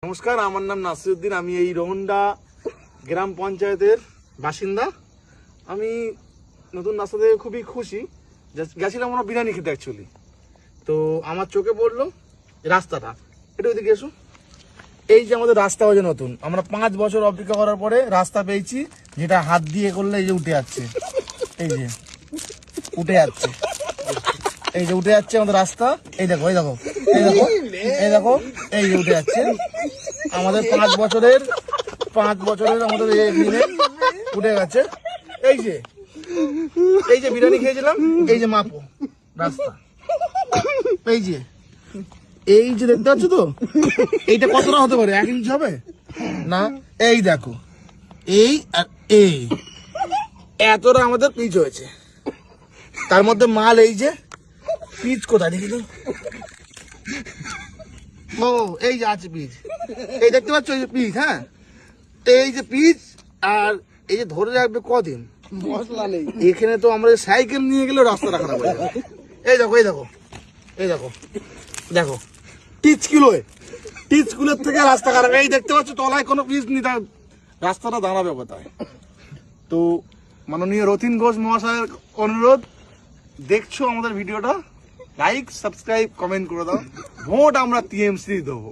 নমস্কার, আমার নাম নাসিরউদ্দিন। আমি এই রোহন্ডা গ্রাম পঞ্চায়েতের বাসিন্দা। আমি নতুন রাস্তা থেকে খুবই খুশি। গেছিলাম আমরা বিরিয়ানি খেতে অ্যাকচুয়ালি। তো আমার চোখে পড়লো রাস্তাটা, একটু ওইদিকে এসো। এই যে আমাদের রাস্তা হয়েছে নতুন, আমরা 5 বছর অপেক্ষা করার পরে রাস্তা পেয়েছি, যেটা হাত দিয়ে করলে এই যে উঠে যাচ্ছে, এই যে উঠে যাচ্ছে, এই যে উঠে যাচ্ছে আমাদের রাস্তা। এই দেখো, এই দেখো, এই দেখো, এই দেখো, এই যে উঠে যাচ্ছে আমাদের 5 বছরের আমাদের উঠে গেছে। এই যে বিরিয়ানি খেয়েছিলাম, এই যে মাপো রাস্তা, এই যে দেখতে পাচ্ছ তো, এইটা কতটা হতে পারে? 1 ইঞ্চি হবে না? এই দেখো, এই আর এই এতটা আমাদের পিচ হয়েছে। তার মধ্যে মাল এই যে পিচ কোথায় দেখি তো? ও এই যে আছে পিচ, এই দেখতে পাচ্ছ, এই যে পিচ। হ্যাঁ, এই যে পিচ, আর এই যে ধরে রাখবে কদিন মশলা নেই এখানে। তো আমরা সাইকেল নিয়ে গেলেও রাস্তাটা খারাপ হয়ে যাবে। এই দেখো, এই দেখো, এই দেখো, দেখো টিচকুলোর থেকে রাস্তা খারাপ। এই দেখতে পাচ্ছ তলায় কোনো পিচ নেই, তার রাস্তাটা দাঁড়াবে কোথায়? তো মাননীয় রতিন ঘোষ মহাশয়ের অনুরোধ, দেখছো আমাদের ভিডিওটা, লাইক, সাবস্ক্রাইব, কমেন্ট করে দাও। ভোট আমরা টিএমসি দেবো।